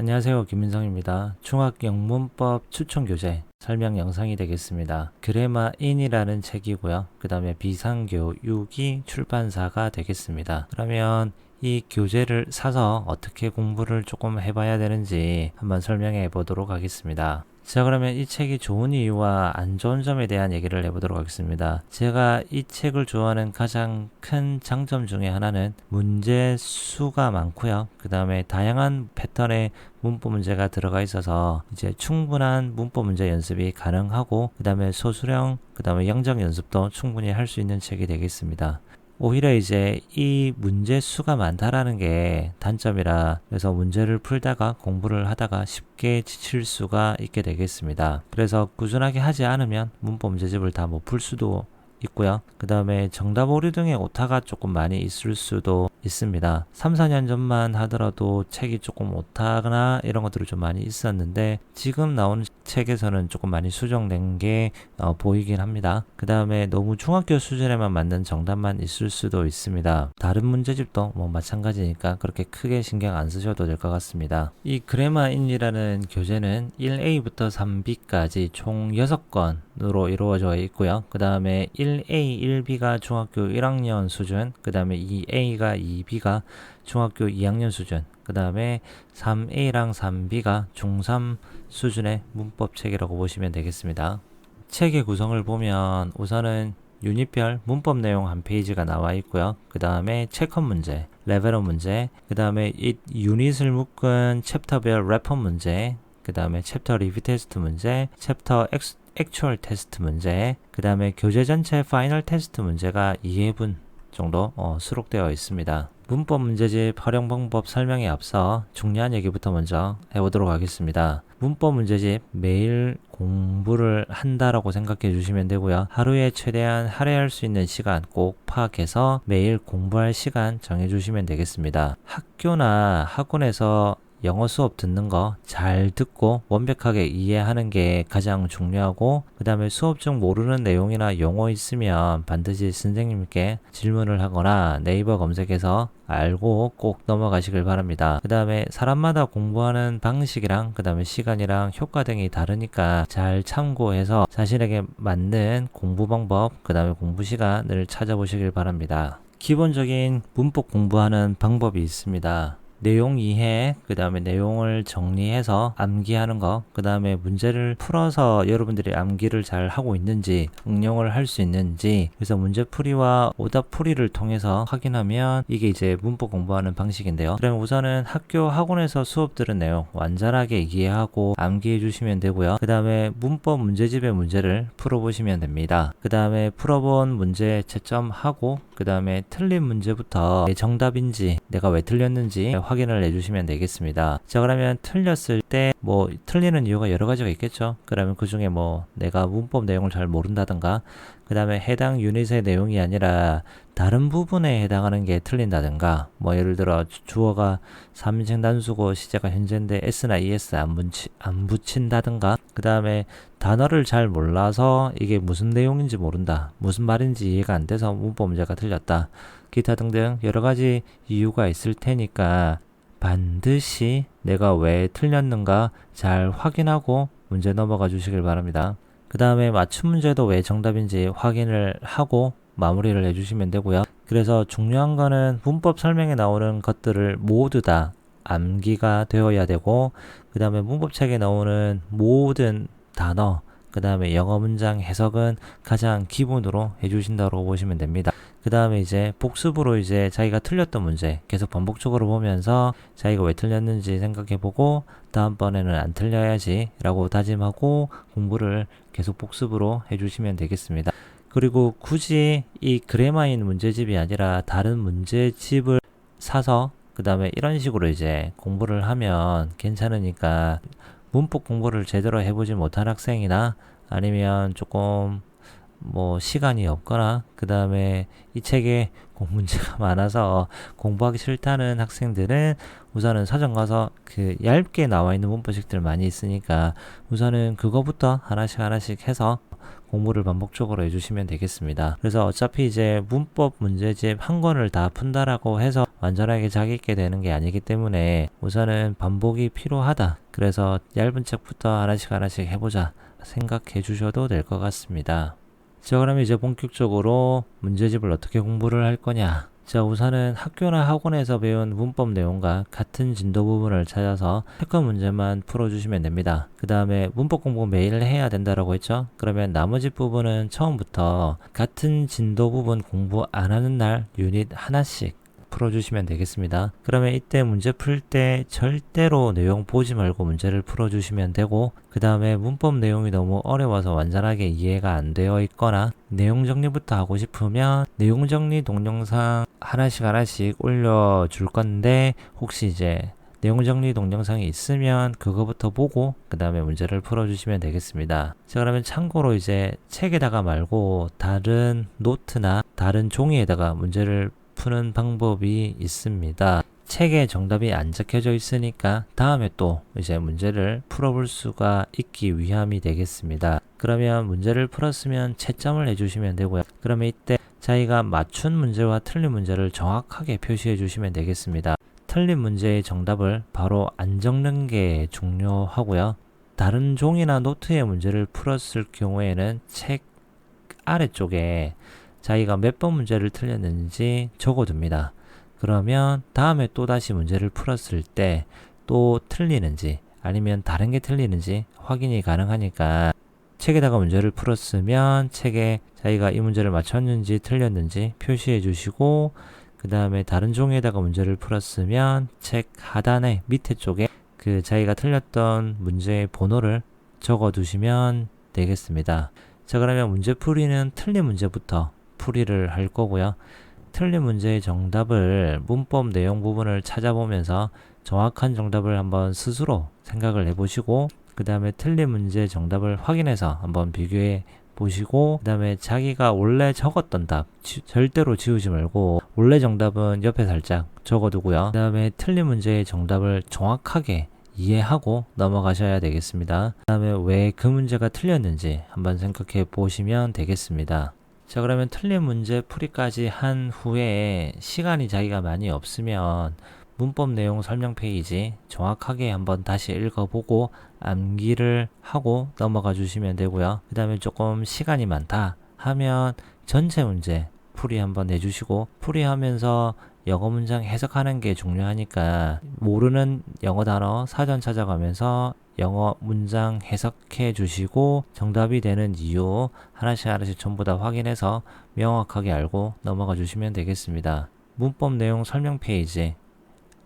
안녕하세요. 김민성입니다. 중학영문법 추천교재 설명 영상이 되겠습니다. 그래마인이라는 책이고요. 그 다음에 비상교육이 출판사가 되겠습니다. 그러면 이 교재를 사서 어떻게 공부를 조금 해봐야 되는지 한번 설명해 보도록 하겠습니다. 자, 그러면 이 책이 좋은 이유와 안 좋은 점에 대한 얘기를 해보도록 하겠습니다. 제가 이 책을 좋아하는 가장 큰 장점 중에 하나는 문제 수가 많고요. 그 다음에 다양한 패턴의 문법 문제가 들어가 있어서 이제 충분한 문법 문제 연습이 가능하고, 그 다음에 소수령, 그 다음에 영적 연습도 충분히 할 수 있는 책이 되겠습니다. 오히려 이제 이 문제 수가 많다라는 게 단점이라, 그래서 문제를 풀다가 공부를 하다가 쉽게 지칠 수가 있게 되겠습니다. 그래서 꾸준하게 하지 않으면 문법 문제집을 다 못 풀 수도 있고요. 그 다음에 정답 오류 등의 오타가 조금 많이 있을 수도 있습니다. 3, 4년 전만 하더라도 책이 조금 오타나 이런 것들이 좀 많이 있었는데, 지금 나오는 책에서는 조금 많이 수정된 게 보이긴 합니다. 그 다음에 너무 중학교 수준에만 맞는 정답만 있을 수도 있습니다. 다른 문제집도 뭐 마찬가지니까 그렇게 크게 신경 안 쓰셔도 될 것 같습니다. 이 그래마인이라는 교재는 1A부터 3B까지 총 6권으로 이루어져 있고요. 그 다음에 1A, 1B가 중학교 1학년 수준, 그 다음에 2A가 2B가 중학교 2학년 수준, 그 다음에 3A랑 3B가 중3 수준의 문법책이라고 보시면 되겠습니다. 책의 구성을 보면 우선은 유닛별 문법 내용 한 페이지가 나와 있고요. 그 다음에 체크 문제, 레벨업 문제, 그 다음에 이 유닛을 묶은 챕터별 래퍼 문제, 그 다음에 챕터 리뷰 테스트 문제, 챕터 액츄얼 테스트 문제, 그 다음에 교재 전체 파이널 테스트 문제가 2회분 정도 수록되어 있습니다. 문법 문제집 활용 방법 설명에 앞서 중요한 얘기부터 먼저 해보도록 하겠습니다. 문법 문제집 매일 공부를 한다라고 생각해 주시면 되고요. 하루에 최대한 할애할 수 있는 시간 꼭 파악해서 매일 공부할 시간 정해 주시면 되겠습니다. 학교나 학원에서 영어 수업 듣는 거 잘 듣고 완벽하게 이해하는 게 가장 중요하고, 그 다음에 수업 중 모르는 내용이나 용어 있으면 반드시 선생님께 질문을 하거나 네이버 검색해서 알고 꼭 넘어가시길 바랍니다. 그 다음에 사람마다 공부하는 방식이랑 그 다음에 시간이랑 효과 등이 다르니까 잘 참고해서 자신에게 맞는 공부 방법, 그 다음에 공부 시간을 찾아보시길 바랍니다. 기본적인 문법 공부하는 방법이 있습니다. 내용 이해, 그 다음에 내용을 정리해서 암기하는 거, 그 다음에 문제를 풀어서 여러분들이 암기를 잘 하고 있는지, 응용을 할 수 있는지, 그래서 문제풀이와 오답풀이를 통해서 확인하면 이게 이제 문법 공부하는 방식인데요. 그러면 우선은 학교 학원에서 수업 들은 내용 완전하게 이해하고 암기해 주시면 되고요. 그 다음에 문법 문제집의 문제를 풀어보시면 됩니다. 그 다음에 풀어본 문제 채점하고, 그 다음에 틀린 문제부터 내 정답인지 내가 왜 틀렸는지 확인을 해주시면 되겠습니다. 자, 그러면 틀렸을 때 뭐 틀리는 이유가 여러 가지가 있겠죠. 그러면 그 중에 뭐 내가 문법 내용을 잘 모른다든가, 그 다음에 해당 유닛의 내용이 아니라 다른 부분에 해당하는 게 틀린다든가, 뭐 예를 들어 주어가 3인칭 단수고 시제가 현재인데 s나 es 안 붙인다든가, 그 다음에 단어를 잘 몰라서 이게 무슨 내용인지 모른다, 무슨 말인지 이해가 안 돼서 문법 문제가 틀렸다, 기타 등등 여러 가지 이유가 있을 테니까 반드시 내가 왜 틀렸는가 잘 확인하고 문제 넘어가 주시길 바랍니다. 그 다음에 맞춤 문제도 왜 정답인지 확인을 하고 마무리를 해주시면 되고요. 그래서 중요한 거는 문법 설명에 나오는 것들을 모두 다 암기가 되어야 되고, 그 다음에 문법책에 나오는 모든 단어, 그 다음에 영어 문장 해석은 가장 기본으로 해주신다고 보시면 됩니다. 그 다음에 이제 복습으로 이제 자기가 틀렸던 문제 계속 반복적으로 보면서 자기가 왜 틀렸는지 생각해보고 다음번에는 안 틀려야지 라고 다짐하고 공부를 계속 복습으로 해주시면 되겠습니다. 그리고 굳이 이 그래마인 문제집이 아니라 다른 문제집을 사서 그 다음에 이런 식으로 이제 공부를 하면 괜찮으니까, 문법 공부를 제대로 해보지 못한 학생이나 아니면 조금 뭐 시간이 없거나, 그 다음에 이 책에 문제가 많아서 공부하기 싫다는 학생들은 우선은 서점 가서 그 얇게 나와 있는 문법식들 많이 있으니까 우선은 그거부터 하나씩 해서 공부를 반복적으로 해주시면 되겠습니다. 그래서 어차피 이제 문법 문제집 한 권을 다 푼다라고 해서 완전하게 자기 있게 되는 게 아니기 때문에 우선은 반복이 필요하다. 그래서 얇은 책부터 하나씩 해보자 생각해 주셔도 될 것 같습니다. 자, 그러면 이제 본격적으로 문제집을 어떻게 공부를 할 거냐. 자, 우선은 학교나 학원에서 배운 문법 내용과 같은 진도 부분을 찾아서 패권 문제만 풀어주시면 됩니다. 그 다음에 문법 공부 매일 해야 된다라고 했죠. 그러면 나머지 부분은 처음부터 같은 진도 부분 공부 안 하는 날 유닛 하나씩 풀어주시면 되겠습니다. 그러면 이때 문제 풀 때 절대로 내용 보지 말고 문제를 풀어주시면 되고, 그 다음에 문법 내용이 너무 어려워서 완전하게 이해가 안 되어 있거나 내용 정리부터 하고 싶으면 내용 정리 동영상 하나씩 올려줄 건데, 혹시 이제 내용 정리 동영상이 있으면 그거부터 보고 그 다음에 문제를 풀어주시면 되겠습니다. 자, 그러면 참고로 이제 책에다가 말고 다른 노트나 다른 종이에다가 문제를 푸는 방법이 있습니다. 책에 정답이 안 적혀져 있으니까 다음에 또 이제 문제를 풀어볼 수가 있기 위함이 되겠습니다. 그러면 문제를 풀었으면 채점을 해주시면 되고요. 그러면 이때 자기가 맞춘 문제와 틀린 문제를 정확하게 표시해 주시면 되겠습니다. 틀린 문제의 정답을 바로 안 적는 게 중요하고요. 다른 종이나 노트의 문제를 풀었을 경우에는 책 아래쪽에 자기가 몇 번 문제를 틀렸는지 적어둡니다. 그러면 다음에 또다시 문제를 풀었을 때 또 틀리는지 아니면 다른 게 틀리는지 확인이 가능하니까 책에다가 문제를 풀었으면 책에 자기가 이 문제를 맞췄는지 틀렸는지 표시해 주시고, 그 다음에 다른 종이에다가 문제를 풀었으면 책 하단에 밑에 쪽에 그 자기가 틀렸던 문제의 번호를 적어 두시면 되겠습니다. 자, 그러면 문제풀이는 틀린 문제부터 풀이를 할 거고요. 틀린 문제의 정답을 문법 내용 부분을 찾아보면서 정확한 정답을 한번 스스로 생각을 해보시고, 그 다음에 틀린 문제의 정답을 확인해서 한번 비교해 보시고, 그 다음에 자기가 원래 적었던 답 절대로 지우지 말고 원래 정답은 옆에 살짝 적어두고요. 그 다음에 틀린 문제의 정답을 정확하게 이해하고 넘어가셔야 되겠습니다. 그 다음에 왜 그 문제가 틀렸는지 한번 생각해 보시면 되겠습니다. 자, 그러면 틀린 문제 풀이까지 한 후에 시간이 자기가 많이 없으면 문법 내용 설명 페이지 정확하게 한번 다시 읽어보고 암기를 하고 넘어가 주시면 되고요. 그 다음에 조금 시간이 많다 하면 전체 문제 풀이 한번 해주시고, 풀이하면서 영어 문장 해석하는 게 중요하니까 모르는 영어 단어 사전 찾아가면서 영어 문장 해석해 주시고 정답이 되는 이유 하나씩 전부 다 확인해서 명확하게 알고 넘어가 주시면 되겠습니다. 문법 내용 설명 페이지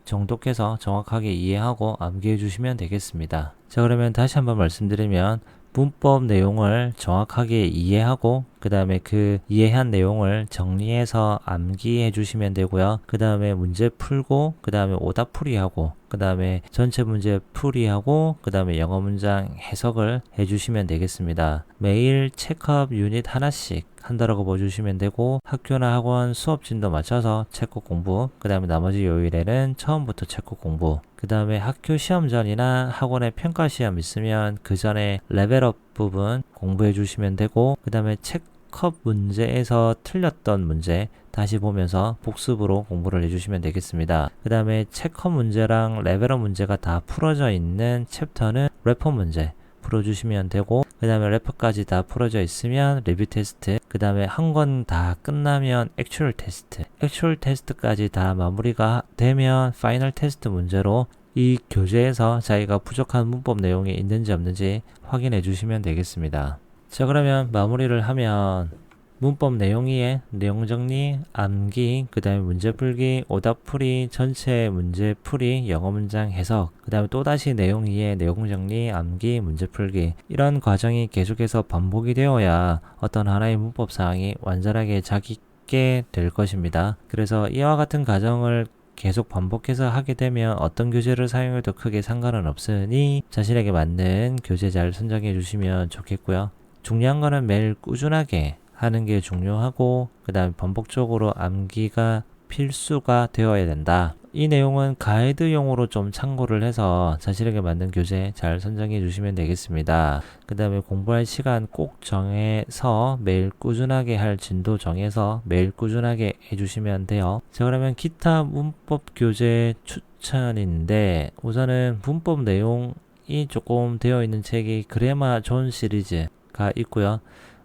정독해서 정확하게 이해하고 암기해 주시면 되겠습니다. 자, 그러면 다시 한번 말씀드리면 문법 내용을 정확하게 이해하고 그 다음에 그 이해한 내용을 정리해서 암기해 주시면 되고요. 그 다음에 문제 풀고 그 다음에 오답 풀이하고 그 다음에 전체 문제 풀이하고 그 다음에 영어 문장 해석을 해 주시면 되겠습니다. 매일 체크업 유닛 하나씩 한다라고 봐주시면 되고, 학교나 학원 수업 진도 맞춰서 체크 공부, 그 다음에 나머지 요일에는 처음부터 체크 공부, 그 다음에 학교 시험 전이나 학원의 평가 시험 있으면 그 전에 레벨업 부분 공부해 주시면 되고, 그 다음에 체크업 문제에서 틀렸던 문제 다시 보면서 복습으로 공부를 해주시면 되겠습니다. 그 다음에 체크업 문제랑 레벨업 문제가 다 풀어져 있는 챕터는 레퍼 문제 풀어주시면 되고, 그 다음에 레퍼까지 다 풀어져 있으면 리뷰 테스트, 그 다음에 한 권 다 끝나면 액츄얼 테스트, 액츄얼 테스트까지 다 마무리가 되면 파이널 테스트 문제로 이 교재에서 자기가 부족한 문법 내용이 있는지 없는지 확인해 주시면 되겠습니다. 자, 그러면 마무리를 하면 문법 내용 위에 내용 정리, 암기, 그 다음에 문제 풀기, 오답 풀이, 전체 문제 풀이, 영어 문장 해석, 그 다음에 또다시 내용 위에 내용 정리, 암기, 문제 풀기, 이런 과정이 계속해서 반복이 되어야 어떤 하나의 문법 사항이 완전하게 자기게 될 것입니다. 그래서 이와 같은 과정을 계속 반복해서 하게 되면 어떤 교재를 사용해도 크게 상관은 없으니 자신에게 맞는 교재 잘 선정해 주시면 좋겠고요. 중요한 거는 매일 꾸준하게 하는 게 중요하고, 그 다음에 반복적으로 암기가 필수가 되어야 된다. 이 내용은 가이드용으로 좀 참고를 해서 자신에게 맞는 교재 잘 선정해 주시면 되겠습니다. 그 다음에 공부할 시간 꼭 정해서 매일 꾸준하게 할 진도 정해서 매일 꾸준하게 해주시면 돼요. 자, 그러면 기타 문법 교재 추천인데 우선은 문법 내용이 조금 되어 있는 책이 그래마 존 시리즈가 있고요.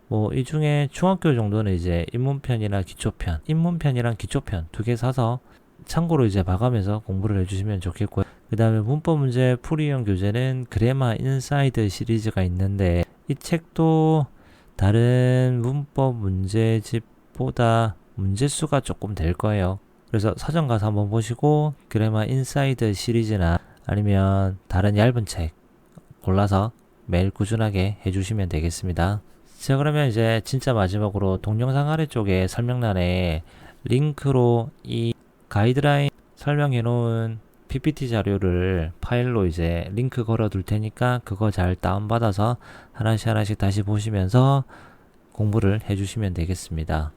뭐 이 중에 중학교 정도는 이제 입문편이랑 기초편 두 개 사서 참고로 이제 봐가면서 공부를 해주시면 좋겠고요. 그 다음에 문법 문제 풀이용 교재는 그래마 인사이드 시리즈가 있는데 이 책도 다른 문법 문제집보다 문제수가 조금 될 거예요. 그래서 서점 가서 한번 보시고 그래마 인사이드 시리즈나 아니면 다른 얇은 책 골라서 매일 꾸준하게 해주시면 되겠습니다. 자, 그러면 이제 진짜 마지막으로 동영상 아래쪽에 설명란에 링크로 이 가이드라인 설명해 놓은 PPT 자료를 파일로 이제 링크 걸어 둘 테니까 그거 잘 다운받아서 하나씩 다시 보시면서 공부를 해주시면 되겠습니다.